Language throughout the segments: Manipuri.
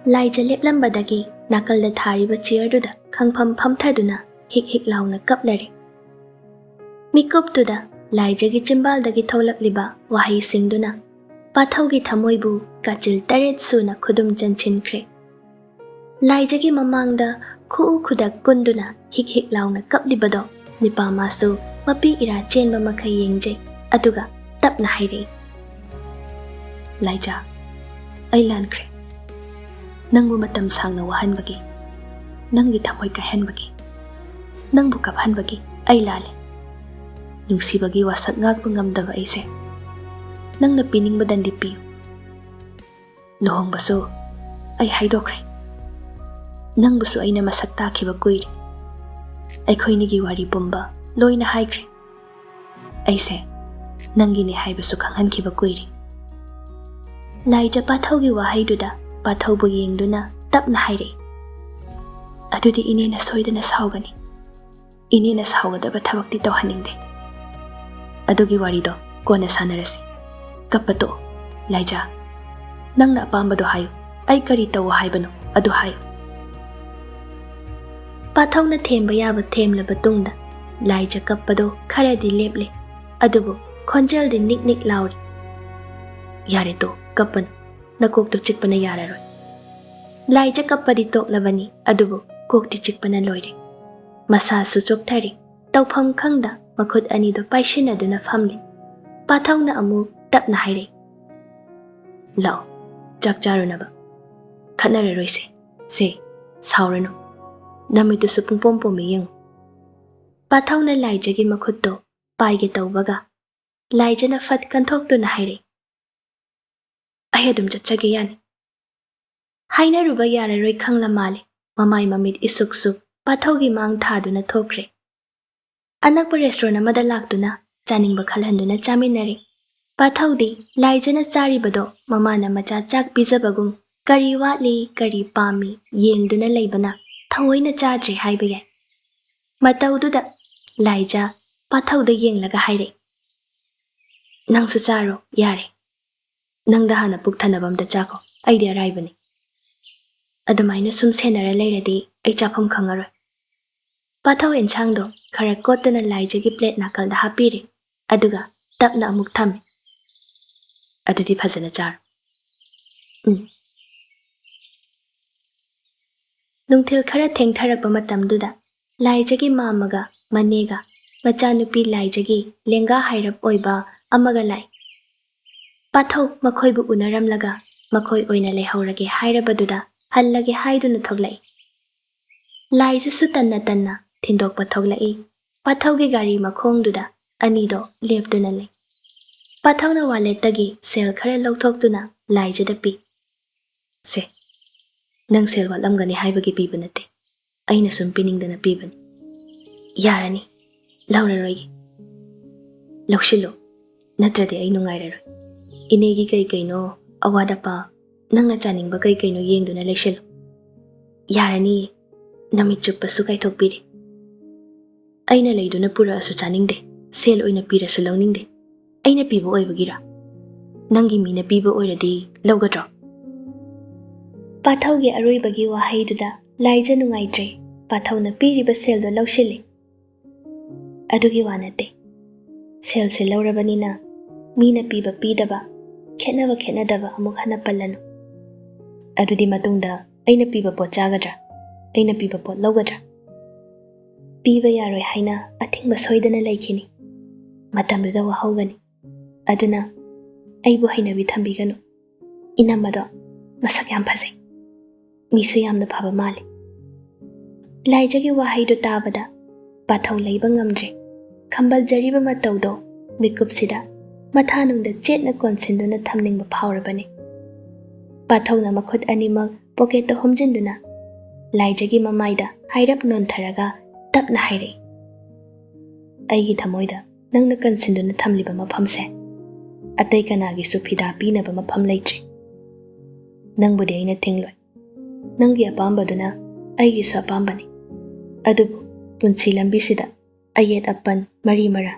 Laija leplambadagi nakalda thariba chairduda khangpham phamthaduna hik launa kaplari. Mikuptuda Laijagi chimbaldagi tholakliba wahi singduna pathaugi thamoibu kachil taret suna khudum chanchinkre. Laijagi mamangda khu khudak kunduna hik launa kaplibado nipa masu mapi ira chenba makai yengjai aduga tapna hairei. Laija, ai lankre. Nangbu matam sangna wahanbagi, nangi thamoi kahenbagi, nangbu kaphanbagi ai lale. Nungsibagi wasak ngakpa ngamdaba aise. Nangna piningbadan di piyo. Luhongbasu ai haidokre. Nangbusu aina masak takiba kuiri. Aikhoinigi wari pumba loina haikre. Aise nangini haibasu khanghankiba kuiri. Laija pathaugi wahaiduda pathaubu yengduna tapna haire. Adudi inena soidana saugani. Inena saugadaba thabakti tawhaningde. Adugi warido kona sanarasi. Kapato, Laija. Nangna apambado hayo. Ai kari tawa haibano. Adu hayo. Pathawna themba yaba themlaba tungda. Laija kapado kharadi leple. Adubu khonjal di nik lauri. Yare to kapan. Nakok to chikpana yararoi. Laija kapadi toklabani. Adubu kokti chikpana loire. Masa susok thari. Tawpham khangda. Makhut anido paishinaduna famli. Pathawna amu tapna haire. Lao, chakcharunaba. Khanararoi se, saurano. Namitu supungpompomi yengu. Pathawna Laijagi makhutto paige tawbaga. Laijana fat kanthokduna haire. Ayadum chachage yani. Hainaruba yararoi khangla male. Mamai mamit isuk pathawgi mang thaduna thokre. Anakpa restaurant amada laktuna chaningba khalhanduna chaminare. Pathaudi Laijana charibado mamana macha chak pizabagum kari watli kari pami yengduna leibana thawoina chadre haiba yai. Mataududa Laija pathauda yenglaga haire. Nangsu charo yare. Nangda hana pukthanabamda chako aidi araibani. Adumaina sum senara leiradi ai chafam khangaroi. Pathaw enchangdo khara kotana Laijagi plate nakalda hapire. Aduga tapna amuk thame. Adudi phajana char. Nungthil khara thengtharakpa matamduda Laijagi mamaga manega machanupi Laijagi lenga hairap oiba amaga lai. Pathaw makhoibu unaramlaga makhoi oina lehaurage hairabaduda hallage haiduna thoglai. Laija su tanna Thindokpa thoglai. Pathawgi gari makhongduda anido lepduna lei. Pathawna walletagi sel khara lawthokduna Laijada pi. Se, nang sel walamgani haibagi piba nate. Aina sum piningdana pibani. Yarani, lauraroigi. Lawshilo, natrade ai nungairaroi. Inegi kaino awadapa nangna chaningba kaino yengduna leishilo. Yarani, namit chuppasu kaithokpire. Aina leiduna pura asu chaningde. Sel oina pira su lawningde. Aina pibo oibagira. Nangi mina pibo oiradi lawgadro. Pathawgi aroibagi wahaiduda Laija nungaitre. Pathawna piriba seldo lawshile. Adugi wanate. Sel se lawrabanina mina piba pidaba khenadaba amuk hana pallano. Adudi matungda aina piba pot chagadra. Aina piba pot lawgadra. Piba yaroi haina athingba soidana laikhini. Matamduda wahawgani. Aduna aibu hainabi thambiganu. Inamado masak yam phajai. Misu yamna phaba male. Laijagi wahaidu tabada pathaw leiba ngamdre. Khambal jariba matawdo mikupsida mathanungda chetna konsinduna thamningba phawrabani. Pathawna makhut animak pocket homjinduna Laijagi mamaida hairap nontharaga tapna haire. Aigi thamoida nangna konsinduna thamliba maphamse atai kanagi sufida pinaba mafam leitre. Nangbudi aina thingloi. Nangi apambaduna aigi su apambani. Adubu punsi lambisida ayet apan mari mara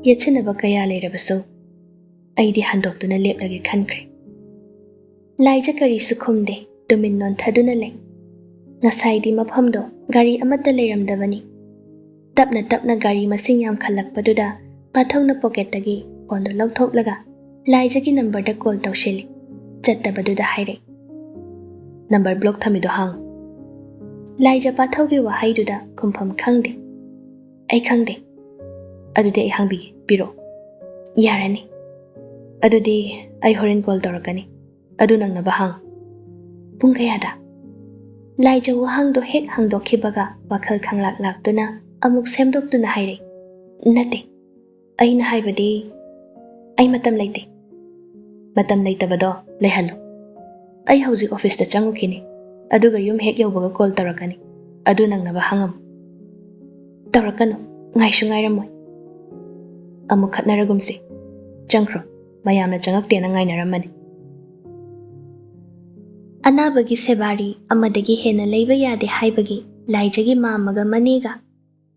yetsinaba kaya leirabasu aidi handoktuna leplage khankre. Laija kari su khumde tumin nontaduna lay. Ngasaydi mafamdo gari amata layramdabani. Tapna gari masing yam khalakpaduda pathawna pocketagi phone do lauthoklaga laijagi number da call tawshili. Chattabaduda haire. Number block thamido hang. Laija pathawgi wahaiduda kumpham khangde. Ai khangde. Adudi ai hangbigi piro. Yarani. Adudi ai horen call tawrakani. Adu nangna bahang. Pung kayada. Laija wahang do hek hangdokhibaga wakhal khanglak-laktuna amuk semdoktuna haire. Nate. Aina haibadi ai matam laite. Matam laitabado lehalo. Ai hauzik office da changukini. Aduga yum hek yawbaga call tawrakani. Adu nangna bahangam. Tawrakano ngaishu ngairamoy. Amuk khatnaragumsi. Changkro mayamna changaktena ngainaramani. Anabagi sebari amadagi hena leiba yade haibagi laijagi mamaga maniga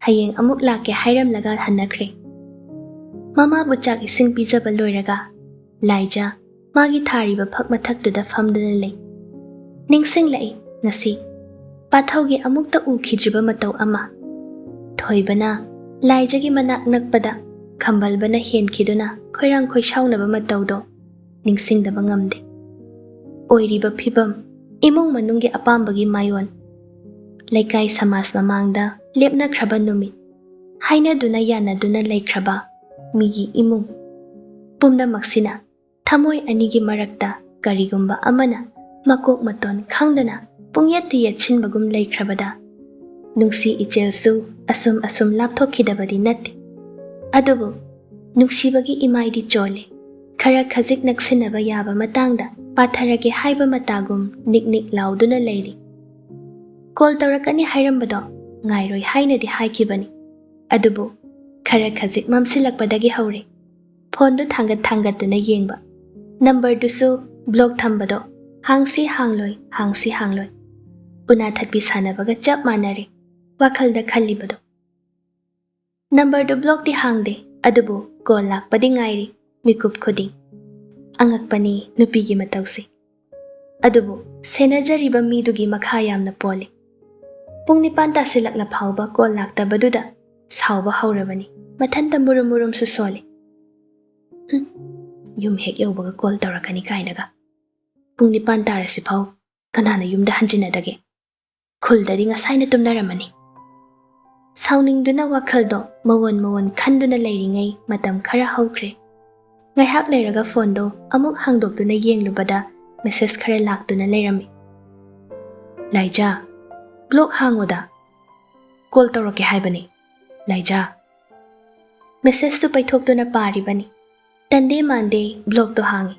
hayeng amuk lake hairamlaga hanakre. Mama buchak ising pizaba loiraga laija magi thariba phak mathaktuda famduna lei. Ningsing lai ngasi pathawgi amukta ukhijiba matau ama. Thoibana laijagi manak nakpada khambalbana henkhiduna khoirang khoi shaunaba mataudo ningsingdaba ngamde. Oiriba phibam imong manunggi apambagi mayon laikai samas mamangda lepna khraba numit haina duna yana duna laikhraba migi imung pumda maksina thamoi anigi marakta karigumba amana makok maton khangdana pungyati yachinbagum laikhrabada nungsi ichelsu asum lapthokhidabadi natte adubu nuksibagi imaidi chole khara khazik naksinaba yaba matangda patharage haiba matagum nik lauduna leiri. Call tawrakani hairambado ngairoi hainadi haikibani. Adubu khara khazik mamsilakpadagi haure. Phone do thangatuna yengba. Number dusu block thambado hangsi hangloi. Una thatbi sanabaga chap manare. Wakhalda khallibado. Number do block di hangde. Adubu call lakpadi ngairi. Mikup khuding. Angakpani nupigi matawsi. Adubu senajariba midugi makha yamna pole. Pung nipan tasilakla phawba call laktabaduda sawba haurabani. Mathanta murum susole. Yum hek yawbaga call tawrakani kainaga. Pung nipan tarasi phaw kanana yumda hanjinadage. Khuldadi ngasaina tumnaramani. Sawningduna wakhaldo mawon khanduna leiringai matam khara haukre. Ngaihak leiraga phone do amuk hangdokduna yenglubada message khara laktuna leirami. Laija block hangoda call tawrake haibani. Laija message tu paithokduna paribani. Tande mande block to hangi.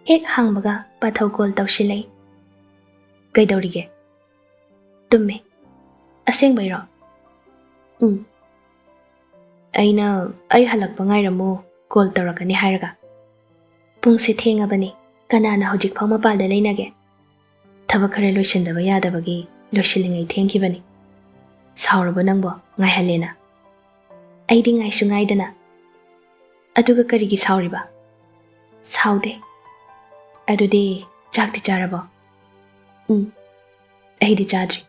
Hek hangbaga pathaw call tawsilai. Kaidawrige tumme asengbairo. Ai halakpa ngairamo call tawrakani hairaga. Pungsi thengabani kanana hojik phaw mapalda leinage. Thabak khara loisindaba yadabagi loisilingai thengkibani. Saurabo nangbo ngaihalena. Aidi ngaisu ngaidana. Aduga karigi sauriba. Saude. Adudi chakti charabo. Aidi chadri.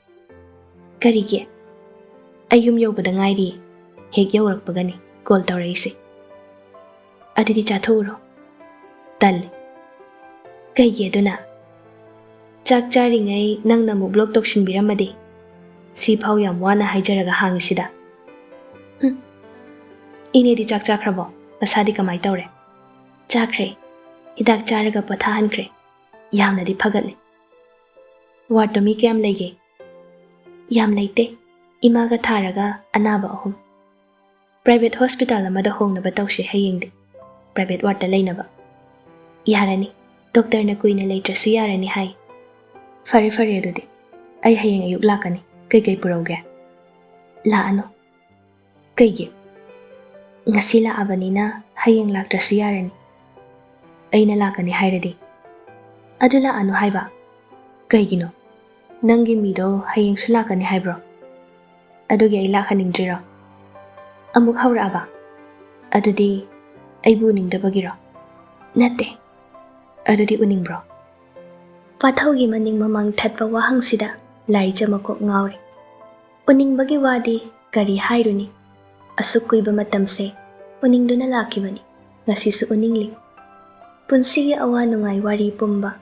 Karigi. Ayum yobada ngairi. Hek yawrakpagani call tawraisi. Adidi chathuro. Tal. Kaigi aduna. Chak charingai nangna mu block tokshin biramadi. Si phaw yam wana haijaraga hangisida. Ine di chak chakrabo. Masadi kamai tawre. Chakre. Hidak charaga pathahankre. Yamna di phagatli. Ward to mi kayam lege. Yam leite. Imaga tharaga anaba ahum. Private hospital amada hongnaba tawsi hayingde. Private ward ta leinaba. Yarani. Doctor na kuina leitrasu yarani hai. Fare adudi. Ay haying ayuk lakani. Kay purawge. Laano. Kaygi. Ngasi laabani na haying laktrasu yarani. Ay nalakani hayradi. Adu laano hayba. Kaygino. Nangi mido haying sulakani haybro. Adugi ay lakaning driro. Amuk hawra aba. Adudi ay buning dabagiro. Nate. Adudi uning bro. ꯄꯥꯊꯧꯒꯤ ꯃꯅꯤꯡ ꯃꯃꯥꯡ ꯊꯠꯄ ꯋꯥꯍꯪꯁꯤꯗ ꯂꯥꯏꯖ ꯃꯀꯣꯛ ꯉꯥꯎꯔꯤ꯫ ꯎꯅꯤꯡꯕꯒꯤ ꯋꯥꯗꯤ ꯀꯔꯤ ꯍꯥꯏꯔꯨꯅꯤ? ꯑꯁꯨꯛ ꯀꯨꯏꯕ ꯃꯇꯝꯁꯦ ꯎꯅꯤꯡꯗꯨꯅ ꯂꯥꯛꯈꯤꯕꯅꯤ, ꯉꯁꯤꯁꯨ ꯎꯅꯤꯡꯂꯤ꯫ ꯄꯨꯟꯁꯤꯒꯤ ꯑꯋꯥ ꯅꯨꯡꯉꯥꯏ ꯋꯥꯔꯤ ꯄꯨꯝꯕ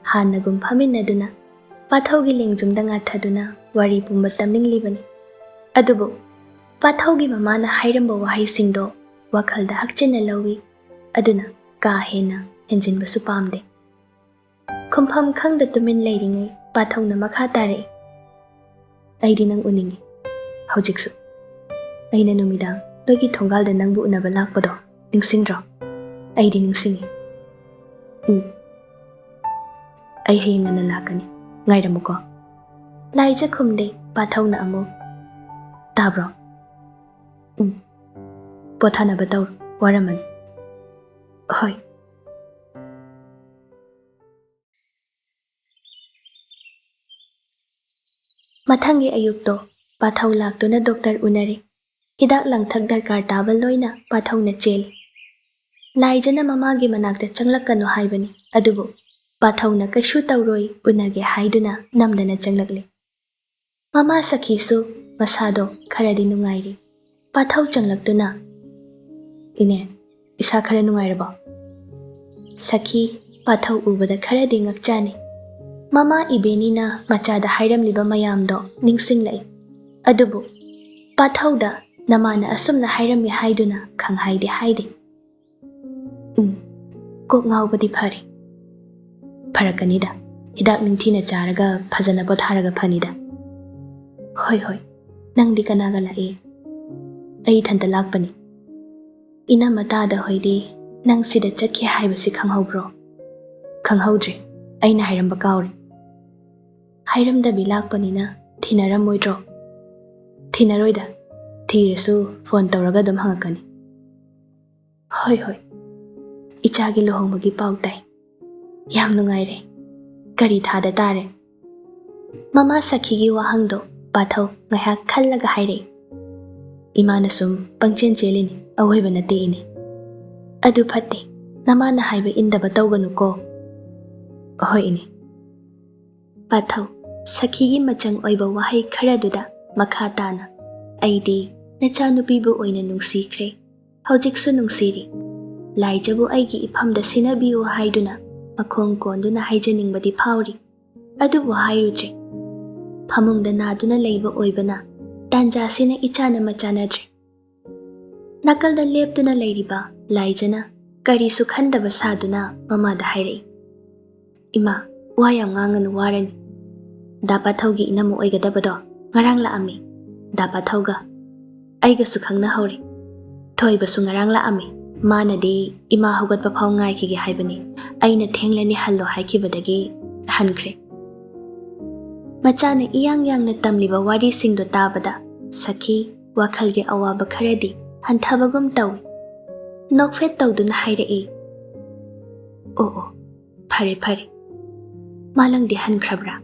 ꯍꯥꯟꯅꯒꯨꯝ ꯐꯝꯃꯤꯟꯅꯗꯨꯅ ꯄꯥꯊꯧꯒꯤ ꯂꯦꯡꯖꯨꯝꯗ ꯉꯥꯊꯗꯨꯅ ꯋꯥꯔꯤ ꯄꯨꯝꯕ ꯇꯝꯅꯤꯡꯂꯤꯕꯅꯤ꯫ ꯑꯗꯨꯕꯨ ꯄꯥꯊꯧꯒꯤ ꯃꯃꯥꯅ ꯍꯥꯏꯔꯝꯕ ꯋꯥꯍꯩꯁꯤꯡꯗꯣ ꯋꯥꯈꯜꯗ ꯍꯛꯆꯤꯟꯅ ꯂꯧꯏ, ꯑꯗꯨꯅ ꯀꯥ ꯍꯦꯟꯅ ꯍꯦꯟꯖꯤꯟꯕꯁꯨ ꯄꯥꯝꯗꯦ꯫ ꯈꯨꯝꯐꯝ ꯈꯪꯗ ꯇꯨꯃꯤꯟ ꯂꯩꯔꯤꯉꯩ ꯄꯥꯊꯧꯅ ꯃꯈꯥ ꯇꯥꯔꯛꯏ꯫ ꯑꯩꯗꯤ ꯅꯪ ꯎꯅꯤꯡꯉꯤ, ꯍꯧꯖꯤꯛꯁꯨ꯫ ꯑꯩꯅ ꯅꯨꯃꯤꯗꯥꯡ ꯅꯣꯏꯒꯤ ꯊꯣꯡꯒꯥꯜꯗ ꯅꯪꯕꯨ ꯎꯅꯕ ꯂꯥꯛꯄꯗꯣ ꯅꯤꯡꯁꯤꯡꯗ꯭ꯔꯣ? ꯑꯩꯗꯤ ꯅꯤꯡꯁꯤꯡꯉꯤ꯫ ꯑꯩ ꯍꯌꯦꯡ ꯉꯟꯅ ꯂꯥꯛꯀꯅꯤ, ꯉꯥꯏꯔꯝꯃꯨꯀꯣ꯫ ꯂꯥꯏꯖ ꯈꯨꯝꯗꯦ, ꯄꯥꯊꯧꯅ ꯑꯃꯨꯛ, ꯇꯥꯕ꯭ꯔꯣ? ꯄꯣꯊꯥꯅꯕ ꯇꯧꯔꯣ, ꯋꯥꯔꯝꯃꯅꯤ꯫ ꯍꯣꯏ꯫ ꯃꯊꯪꯒꯤ ꯑꯌꯨꯛꯇꯣ ꯄꯥꯊꯧ ꯂꯥꯛꯇꯨꯅ ꯗꯣꯛꯇꯔ ꯎꯅꯔꯦ꯫ ꯍꯤꯗꯥꯛ ꯂꯥꯡꯊꯛ ꯗꯔꯀꯥꯔ ꯇꯥꯕ ꯂꯣꯏꯅ ꯄꯥꯊꯧꯅ ꯆꯦꯜꯂꯤ꯫ ꯂꯥꯏꯖꯅ ꯃꯃꯥꯒꯤ ꯃꯅꯥꯛꯇ ꯆꯪꯂꯛꯀꯅꯨ ꯍꯥꯏꯕꯅꯤ, ꯑꯗꯨꯕꯨ ꯄꯥꯊꯧꯅ ꯀꯩꯁꯨ ꯇꯧꯔꯣꯏ ꯎꯅꯒꯦ ꯍꯥꯏꯗꯨꯅ ꯅꯝꯗꯅ ꯆꯪꯂꯛꯂꯤ꯫ ꯃꯃꯥ ꯁꯈꯤꯁꯨ ꯃꯁꯥꯗꯣ ꯈꯔꯗꯤ ꯅꯨꯡꯉꯥꯏꯔꯤ꯫ ꯄꯥꯊꯧ ꯆꯪꯂꯛꯇꯨꯅ, ꯏꯅꯦ, ꯏꯁꯥ ꯈꯔ ꯅꯨꯡꯉꯥꯏꯔꯕꯣ? ꯁꯈꯤ ꯄꯥꯊꯧ ꯎꯕꯗ ꯈꯔꯗꯤ ꯉꯛꯆꯥꯅꯤ꯫ ꯃꯃꯥ ꯏꯕꯦꯅꯤꯅ ꯃꯆꯥꯗ ꯍꯥꯏꯔꯝꯂꯤꯕ ꯃꯌꯥꯝꯗꯣ ꯅꯤꯡꯁꯤꯡꯂꯛꯏ, ꯑꯗꯨꯕꯨ ꯄꯥꯊꯧꯗ ꯅꯃꯥꯅ ꯑꯁꯨꯝꯅ ꯍꯥꯏꯔꯝꯃꯤ ꯍꯥꯏꯗꯨꯅ ꯈꯪꯍꯥꯏꯗꯤ ꯍꯥꯏꯗꯦ꯫ ꯀꯣꯛ ꯉꯥꯎꯕꯗꯤ ꯐꯔꯦ꯫ ꯐꯔꯛꯀꯅꯤꯗ, ꯍꯤꯗꯥꯛ ꯅꯤꯡꯊꯤꯅ ꯆꯥꯔꯒ ꯐꯖꯅ ꯄꯣꯊꯥꯔꯒ ꯐꯅꯤꯗ꯫ ꯍꯣꯏ, ꯅꯪꯗꯤ ꯀꯅꯥꯒ ꯂꯥꯛꯏ? ꯑꯩ ꯏꯊꯟꯇ ꯂꯥꯛꯄꯅꯤ꯫ ꯏꯅꯝꯃ ꯇꯥꯗ ꯍꯣꯏꯗꯤ ꯅꯪ ꯁꯤꯗ ꯆꯠꯈꯤ ꯍꯥꯏꯕꯁꯤ ꯈꯪꯍꯧꯕ꯭ꯔꯣ? ꯈꯪꯍꯧꯗ꯭ꯔꯤ, ꯑꯩꯅ ꯍꯥꯏꯔꯝꯕ ꯀꯥꯎꯔꯦ꯫ ꯍꯥꯏꯔꯝꯗꯕꯤ ꯂꯥꯛꯄꯅꯤꯅ ꯊꯤꯅꯔꯝꯃꯣꯏꯗ꯭ꯔꯣ? ꯊꯤꯅꯔꯣꯏꯗ, ꯊꯤꯔꯁꯨ ꯐꯣꯟ ꯇꯧꯔꯒ ꯑꯗꯨꯝ ꯍꯪꯉꯛꯀꯅꯤ꯫ ꯍꯣꯏ, ꯏꯆꯥꯒꯤ ꯂꯨꯍꯣꯡꯕꯒꯤ ꯄꯥꯎ ꯇꯥꯏ, ꯌꯥꯝ ꯅꯨꯡꯉꯥꯏꯔꯦ꯫ ꯀꯔꯤ ꯊꯥꯗ ꯇꯥꯔꯦ? ꯃꯃꯥ ꯁꯈꯤꯒꯤ ꯋꯥꯍꯪꯗꯣ ꯄꯥꯊꯧ ꯉꯥꯏꯍꯥꯛ ꯈꯜꯂꯒ ꯍꯥꯏꯔꯛꯏ꯫ ꯏꯃꯥꯅ ꯁꯨꯝ ꯄꯪꯆꯦꯟ ꯆꯦꯜꯂꯤꯅꯤ, ꯑꯋꯣꯏꯕ ꯅꯠꯇꯦ ꯏꯅꯦ꯫ ꯑꯗꯨ ꯐꯠꯇꯦ, ꯅꯃꯥꯅ ꯍꯥꯏꯕ ꯏꯟꯗꯕ ꯇꯧꯒꯅꯨꯀꯣ꯫ ꯍꯣꯏ ꯏꯅꯦ꯫ ꯄꯥꯊꯧ ꯁꯈꯤꯒꯤ ꯃꯆꯪ ꯑꯣꯏꯕ ꯋꯥꯍꯩ ꯈꯔꯗꯨꯗ ꯃꯈꯥ ꯇꯥꯅ, ꯑꯩꯗꯤ ꯅꯆꯥꯅꯨꯄꯤꯕꯨ ꯑꯣꯏꯅ ꯅꯨꯡꯁꯤꯈ꯭ꯔꯦ, ꯍꯧꯖꯤꯛꯁꯨ ꯅꯨꯡꯁꯤꯔꯤ꯫ ꯂꯥꯏꯖꯕꯨ ꯑꯩꯒꯤ ꯏꯐꯝꯗ ꯁꯤꯟꯅꯕꯤꯌꯨ ꯍꯥꯏꯗꯨꯅ ꯃꯈꯣꯡ ꯀꯣꯟꯗꯨꯅ ꯍꯥꯏꯖꯅꯤꯡꯕꯗꯤ ꯐꯥꯎꯔꯤ, ꯑꯗꯨꯕꯨ ꯍꯥꯏꯔꯨꯗ꯭ꯔꯦ꯫ ꯐꯃꯨꯡꯗ ꯅꯥꯗꯨꯅ ꯂꯩꯕ ꯑꯣꯏꯕꯅ ꯇꯥꯟꯖꯥꯁꯤꯅ ꯏꯆꯥꯅꯃ ꯆꯥꯟꯅꯗ꯭ꯔꯦ꯫ ꯅꯥꯀꯜꯗ ꯂꯦꯞꯇꯨꯅ ꯂꯩꯔꯤꯕ ꯂꯥꯏꯖꯅ ꯀꯔꯤꯁꯨ ꯈꯟꯗꯕ ꯁꯥꯗꯨꯅ ꯃꯃꯥꯗ ꯍꯥꯏꯔꯛꯏ꯫ ꯏꯃꯥ, ꯋꯥ ꯌꯥꯝ ꯉꯥꯡꯒꯅꯨ, ꯋꯥꯔꯅꯤ꯫ ꯗꯥ ꯄꯥꯊꯧꯒꯤ ꯏꯅꯝꯃ ꯑꯣꯏꯒꯗꯕꯗꯣ ꯉꯔꯥꯡ ꯂꯥꯛꯑꯝꯃꯤ, ꯗꯥ ꯄꯥꯊꯧꯒ ꯑꯩꯒꯁꯨ ꯈꯪꯅꯍꯧꯔꯤ꯫ ꯊꯣꯏꯕꯁꯨ ꯉꯔꯥꯡ ꯂꯥꯛꯑꯝꯃꯤ, ꯃꯥꯅꯗꯤ ꯏꯃꯥ ꯍꯧꯒꯠꯄ ꯐꯥꯎ ꯉꯥꯏꯈꯤꯒꯦ ꯍꯥꯏꯕꯅꯤ, ꯑꯩꯅ ꯊꯦꯡꯂꯅꯤ ꯍꯜꯂꯣ ꯍꯥꯏꯈꯤꯕꯗꯒꯤ ꯍꯟꯈ꯭ꯔꯦ꯫ ꯃꯆꯥꯅ ꯏꯌꯥꯡ ꯌꯥꯡꯅ ꯇꯝꯂꯤꯕ ꯋꯥꯔꯤꯁꯤꯡꯗꯣ ꯇꯥꯕꯗ ꯁꯈꯤ ꯋꯥꯈꯜꯒꯤ ꯑꯋꯥꯕ ꯈꯔꯗꯤ ꯍꯟꯊꯕꯒꯨꯝ ꯇꯧꯏ꯫ ꯅꯣꯛꯐꯦꯠ ꯇꯧꯗꯨꯅ ꯍꯥꯏꯔꯛꯏ꯫ ꯑꯣ, ꯐꯔꯦ꯫ ꯃꯥꯂꯪꯗꯤ ꯍꯟꯈ꯭ꯔꯕ꯭ꯔꯥ?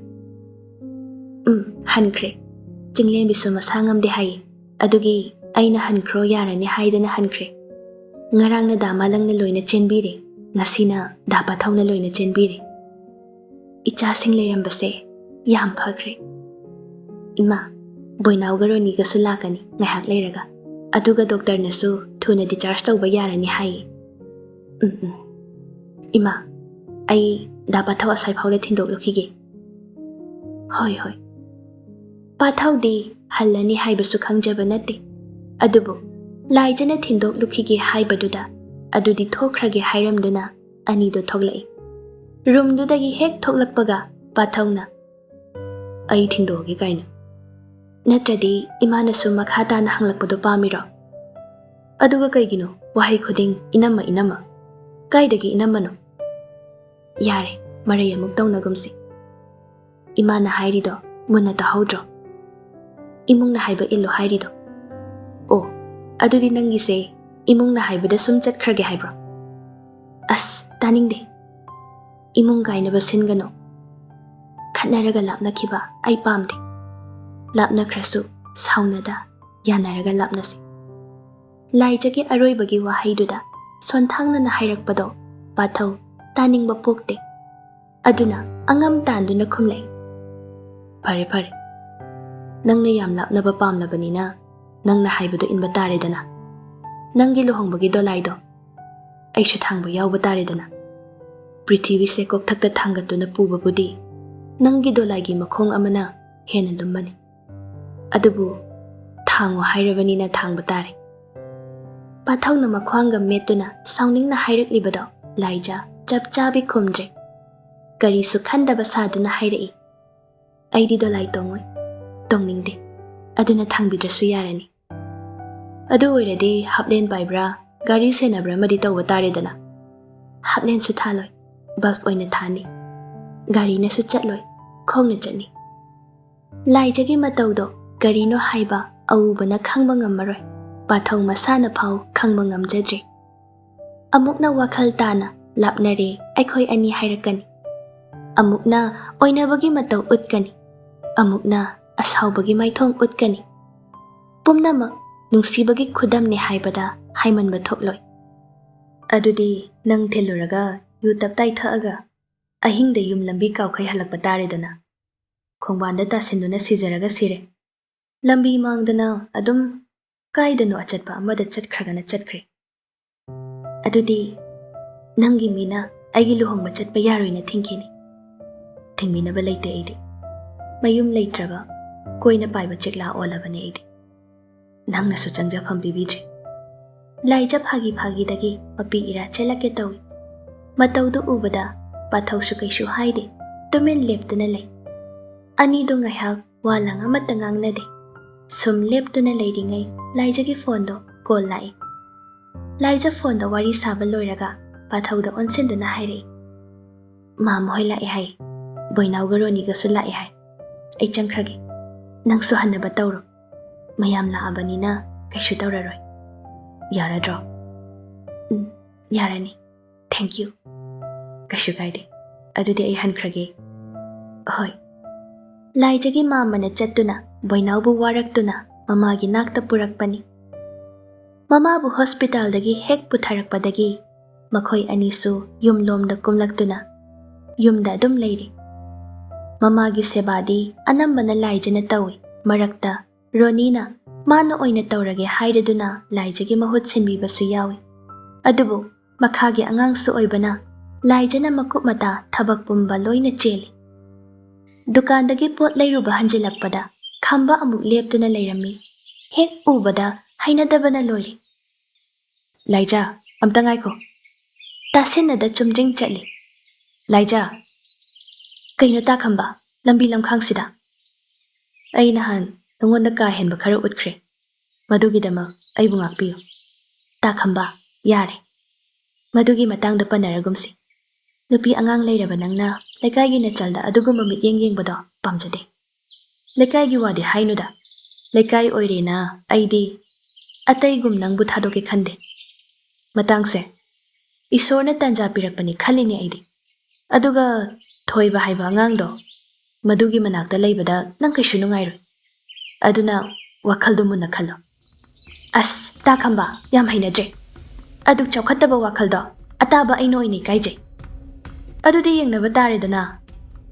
ꯍꯟꯈ꯭ꯔꯦ꯫ ꯆꯤꯡꯂꯦꯝꯕꯤꯁꯨ ꯃꯁꯥ ꯉꯝꯗꯦ ꯍꯥꯏꯌꯦ, ꯑꯗꯨꯒꯤ ꯑꯩꯅ ꯍꯟꯈ꯭ꯔꯣ ꯌꯥꯔꯅꯤ ꯍꯥꯏꯗꯅ ꯍꯟꯈ꯭ꯔꯦ꯫ ꯉꯔꯥꯡꯅ ꯗꯥ ꯃꯥꯂꯪꯅ ꯂꯣꯏꯅ ꯆꯦꯟꯕꯤꯔꯦ, ꯉꯁꯤꯅ ꯗꯥ ꯄꯥꯊꯧꯅ ꯂꯣꯏꯅ ꯆꯦꯟꯕꯤꯔꯦ꯫ ꯏꯆꯥꯁꯤꯡ ꯂꯩꯔꯝꯕꯁꯦ ꯌꯥꯝ ꯐꯈ꯭ꯔꯦ꯫ ꯏꯃꯥ, ꯕꯣꯏꯅꯥꯎꯒ ꯔꯣꯅꯤꯒꯁꯨ ꯂꯥꯛꯀꯅꯤ ꯉꯥꯏꯍꯥꯛ ꯂꯩꯔꯒ, ꯑꯗꯨꯒ ꯗꯣꯛꯇꯔꯅꯁꯨ ꯊꯨꯅ ꯗꯤꯆꯥꯔꯖ ꯇꯧꯕ ꯌꯥꯔꯅꯤ ꯍꯥꯏꯌꯦ꯫ ꯏꯃꯥ, ꯑꯩ ꯗꯥ ꯄꯥꯊꯧ ꯑꯁ꯭ꯋꯥꯏꯐꯥꯎꯗ ꯊꯤꯟꯗꯣꯛꯂꯨꯈꯤꯒꯦ꯫ ꯍꯣꯏ꯫ ꯄꯥꯊꯧꯗꯤ ꯍꯜꯂꯅꯤ ꯍꯥꯏꯕꯁꯨ ꯈꯪꯖꯕ ꯅꯠꯇꯦ, ꯑꯗꯨꯕꯨ ꯂꯥꯏꯖꯅ ꯊꯤꯟꯗꯣꯛꯂꯨꯈꯤꯒꯦ ꯍꯥꯏꯕꯗꯨꯗ ꯑꯗꯨꯗꯤ ꯊꯣꯛꯈ꯭ꯔꯒꯦ ꯍꯥꯏꯔꯝꯗꯨꯅ ꯑꯅꯤꯗꯣ ꯊꯣꯛꯂꯛꯏ꯫ ꯔꯨꯝꯗꯨꯗꯒꯤ ꯍꯦꯛ ꯊꯣꯛꯂꯛꯄꯒ ꯄꯥꯊꯧꯅ, ꯑꯩ ꯊꯤꯟꯗꯣꯛꯑꯒꯦ ꯀꯥꯏꯅ? ꯅꯠꯇ꯭ꯔꯗꯤ ꯏꯃꯥꯅꯁꯨ ꯃꯈꯥ ꯇꯥꯅ ꯍꯪꯂꯛꯄꯗꯣ ꯄꯥꯝꯃꯤꯔꯣ? ꯑꯗꯨꯒ ꯀꯩꯒꯤꯅꯣ ꯋꯥꯍꯩ ꯈꯨꯗꯤꯡ ꯏꯅꯝꯃ? ꯀꯥꯏꯗꯒꯤ ꯏꯅꯝꯃꯅꯣ? ꯌꯥꯔꯦ, ꯃꯔꯩ ꯑꯃꯨꯛ ꯇꯧꯅꯒꯨꯝꯁꯤ꯫ ꯏꯃꯥꯅ ꯍꯥꯏꯔꯤꯗꯣ ꯃꯨꯟꯅ ꯇꯥꯍꯧꯗ꯭ꯔꯣ? ꯏꯃꯨꯡꯅ ꯍꯥꯏꯕ ꯏꯜꯂꯣ ꯍꯥꯏꯔꯤꯗꯣ꯫ ꯑꯣ, ꯑꯗꯨꯗꯤ ꯅꯪꯒꯤꯁꯦ ꯏꯃꯨꯡꯅ ꯍꯥꯏꯕꯗ ꯁꯨꯝ ꯆꯠꯈ꯭ꯔꯒꯦ ꯍꯥꯏꯕ꯭ꯔꯣ? ꯑꯁ, ꯇꯥꯅꯤꯡꯗꯦ꯫ ꯏꯃꯨꯡ ꯀꯥꯏꯅꯕ ꯁꯤꯟꯒꯅꯣ꯫ ꯈꯠꯅꯔꯒ ꯂꯥꯞꯅꯈꯤꯕ ꯑꯩ ꯄꯥꯝꯗꯦ꯫ ಲಾಪ್ನಕ್ರಸು ಸಾವ್ನದ ಯಾನರಗ ಲಾಪ್ನಸಿ. ಲಾಯ್ಜಗೆ ಅರೋಯ್ಬಗಿ ವಾಹೈದುದ ಸೊಂಥಾಂಗ್ನನ ಹೈರಕ್ಪದೋ ಪಾಥೌ ತಾನಿಂಗ್ಬ ಪೋಕ್ತೆ. ಅದುನ angam tanduna khumlai. Phare phare. Nangna yam lapnaba pamlabanina nangna haibadu inba taredana. Nangi luhongbagi dolaido aishu thangba yawba taredana. Prithivi se kokthakta thangatuna pubabudi nangi dolaigi makhong amana hena lummani. Adubu thango hairabanina thangba tare. Pathawna makhwanga metuna sauningna hairaklibodo laija chapchabi khumje. Karisu khandaba saduna hairai. Aidi dolai tongoi tongningde aduna thangbidrasu yarani. Adu oiradi haplen paibra gari senabra madi tawba taredana. Haplen su thaloi bulb oina thani. Gari na su chatloi khongna chani. Laijagi matawdo gari no haiba awubana khangba ngammaroi. Pathaw masana phau khangba ngamjadre. Amukna wakhal tana lapnare aikhoi ani hairakani. Amukna oinabagi mataw utkani. Amukna asawbagi maithong utkani. Pumnamak nungsibagi khudamni haibada haimanba thokloi. Adudi nang thiluraga yu taptai thaaga ahingda yum lambi kawkhai halakpa taredana. Khongbanda tasinduna sijaraga sire. Lambi mangdana adum kaidano achatpa amada chatkragana chatkre. Adudi nangi mina aigi luhongba chatpa yaroina thingkini. Thingminaba leite aidi. Mayum leitraba koina paiba chekla olabane aidi. Nangna su changjafam bibidre. Laija phagi phagi dagi mapi ira chelake tawi. Matawdu ubada pathaw su kaishu haide tumen leptuna lei. Ani do ngahak walang amata ngangnade. Sum leptuna leiringai laijagi fondo call lai. Laija fondo wari saba loiraga pathawda onsenduna hairei. Mam hoi lai hai. Boinaw garoni gasu lai hai. Ai changkrage. Nangsu hannaba tawro. Mayam laabanina kaishu tawraroi. Yaradro. Yarani. Thank you. Kaishu kaide. Adudi ai hankrage. Hoi. Laijagi mamana chattuna boinawbu waraktuna mamagi nakta purakpani. Mamabu hospital dagi hek putharakpadagi makhoi anisu yumlomda kumlaktuna yumda adum leiri. Mamagi sebadi anambana laijana tawi marakta Ronina mana oina tawrage hairaduna laijagi mahut sinbibasu yawi. Adubu makhagi angangsu oibana laijana makup mata thabak pumba loina cheli. Dukandagi pot leiruba hanjilakpada khamba amuk leptuna leirami. Hek ubada hainadabana loiri. Laija amta ngaiko. Tasinada chumdring chatli. Laija kaino ta khamba lambi lamkhangsida. Ai nahan nongonda ka henba khara utkre. Madugidama aibu ngakpiyo. Ta khamba yare. Madugi matangda panaragumsi. Nupi angang leiraba nangna lekaigi na chalda aduguma mityeng yengbado pamjade. Lekaigi wadi hainuda. Lekai oirena aidi ataigum nangbu thadoke khande. Matangse isorna tanja pirakpani khalini aidi. Aduga thoiba haiba angangdo madugi manakta leibada nang kaishu nungairoi. Aduna wakhaldu munna khallo. As ta khamba yam hainadre. Aduk chawkhattaba wakhaldo ataba aino ini kaije. Adudi yengnaba taredana.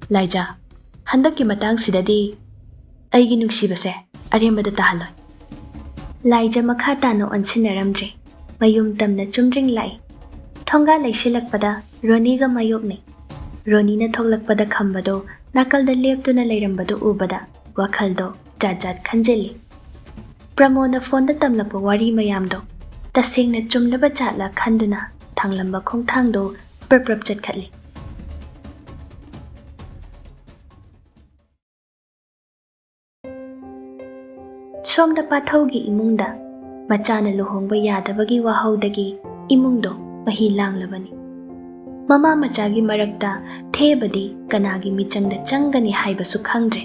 Laija handakki matang sidadi aigi nungsibase arembada tahalloi. Laija makha tano onsinaramdre. Mayum tamna chumdring lai. Thonga leisilakpada Roniga mayokne. Ronina thoglakpada khambado nakalda leptuna leirambado ubada wakhaldo jat khanjeli. Pramona fonda tamlakpa wari mayamdo tasengna chumlaba chatla khanduna thanglamba khongthangdo prap chatkhatli. Somda pathawgi imungda machana luhongba yadabagi wahaudagi imungdo mahi langlabani. Mama machagi marakta thebadi kanagi michangda changani haibasu khangdre.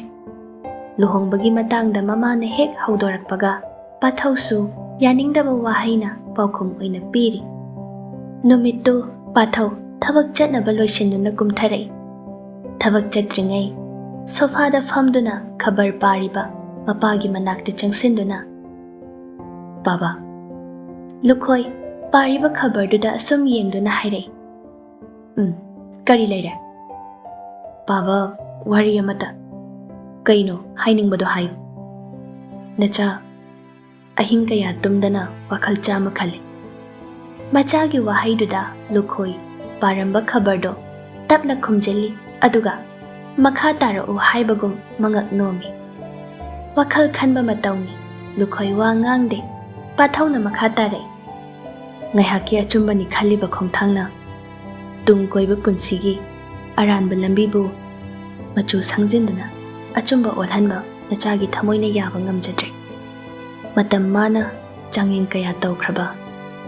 Luhongbagi matangda mamana hek haudorakpaga pathawsu yaningdaba wahaina paukhum oina piri. Numittu pathaw thabak chatnaba loisinduna kumtharai. Thabak chatringai sofada famduna khabar pariba mapagi manakta changsinduna. Baba lukhoi pariba khabarduda asum yengduna hairai. Kari leira. Paba wari amata kaino hainingbado hayu nacha ahing kaya tumdana wakhal chama khale machagi wahaiduda lukhoi paramba khabardo tapna khumjeli aduga makha tarao haibagum mangak nomi wakhal khanba matawni lukhoi wa ngangde pathawna makha tare ngaihaki achumbani khaliba khongthangna tungkoiba punsigi aranba lambibu machu sangjinduna achumba olhanba nachagi thamoina yaba ngamjadre matam mana changeng kaya tawkhraba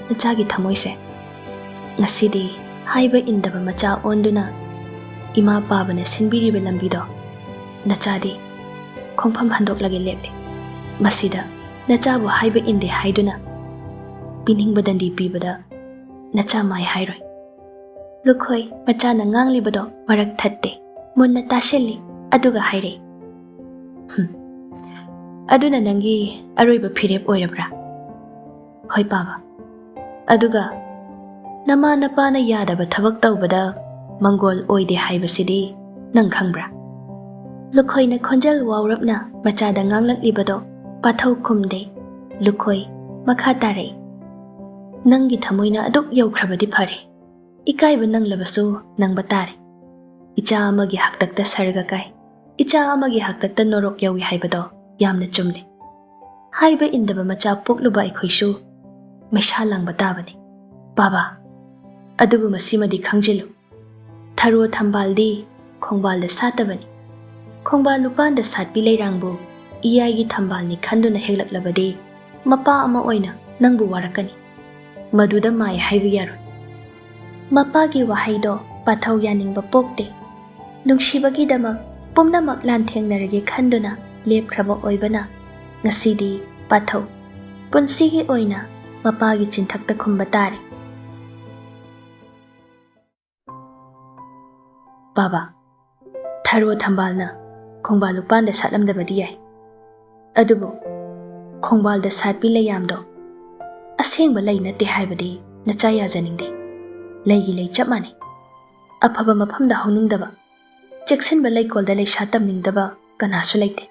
nachagi thamoise ngasidi haiba indaba macha onduna ima pabana sinbiriba lambido nachadi khongpham handoklage leple masida nachabu haiba inde haiduna piningba dandi pibada nacha mai hairoi lukhoi machana nganglibado marak thatte munna tashelli aduga haire aduna nangi aroiba phirep oirabra hoi paba aduga nama napana yadaba thabak tawbada mangol oide haibasidi nang khangbra lukhoi na khonjal wawrapna machada nganglaklibado pathau khumde lukhoi makha tare nangi thamoina aduk yaukrabadi phare ikaiba nanglabasu nangba tare icha amagi haktakta sarga kai icha amagi haktakta norok yawi haibado yamna chumle haiba indaba macha pokluba ikhoisu maisha langba tabani baba adubu masimadi khangjilu tharo thambaldi khongbalda satabani khongbal lupanda satpi leirangbu iyagi thambalni khanduna heglaklabadi mapa ama oina nangbu warakani maduda mai haibi yaro mapagi wahaido pathau yaningba pokte nungsibagi damak pumnamak lanthengnarage khanduna lepkhraba oibana ngasidi pathau punsigi oina mapagi chinthakta khumba tare baba tharo thambalna khongbal lupanda satlamdabadi yai adubu khongbalda satpi layamdo asengba lei nate haibadi nacha yajaningde leigi lei chapmane afaba mafamda hauningdaba cheksinba leikolda leisha tamningdaba kanasu leite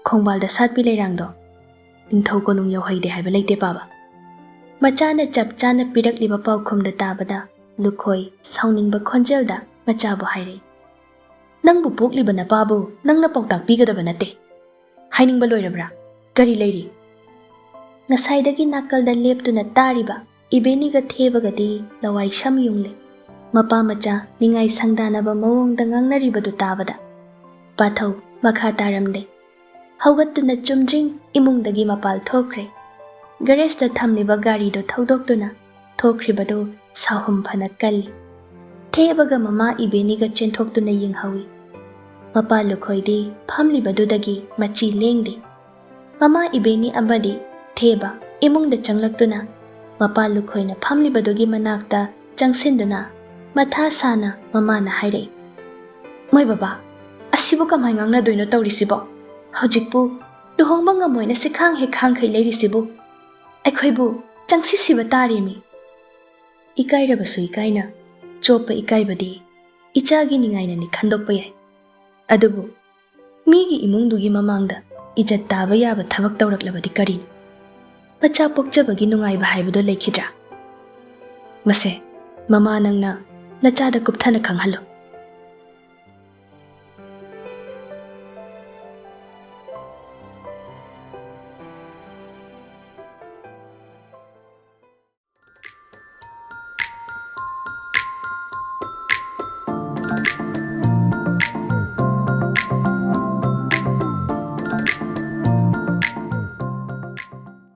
khongbalda satpi leirangdo ningthau konung yauhaide haiba leite baba machana chapchana pirakliba paukhumda tabada lukhoi sauningba khonjelda machabu haire nangbu pokliba na babu nangna pautak pigadaba nate hainingba loirabra kari leiri ngasaidagi nakalda leptuna tariba ibeniga thebagadi lawai sham yungle mapa macha ningai sangdanaba mawongda ngangnaribadu tabada pathau makha taramde haugattuna chumjring imungdagi mapal thokre Girish da thamliba gari do thaudoktuna thokhribado sahum phana kalli thebaga mama ibeniga chenthokduna yinghawi mapa lukhoidi phamlibadudagi machi lengde mama ibeni amadi theba imungda changlaktuna mapa lukhoina phamlibadogi manakta changsinduna matha sana mama na haire moi baba asibu kamai ngangna doino tawrisibo hojikpu luhongba ngamoina sikhang he khang khai leirisibu aikhoibu changsi siba tarimi ikairabasu ikaina chopa ikaibadi ichagi ningaina ni khandokpa yai adubu migi imungdugi mamangda ijat taba yaba thabak tawraklabadi karin macha pokchabagi nungaiba haibado lekhidra mase mama nangna nachada kupthana khanghallo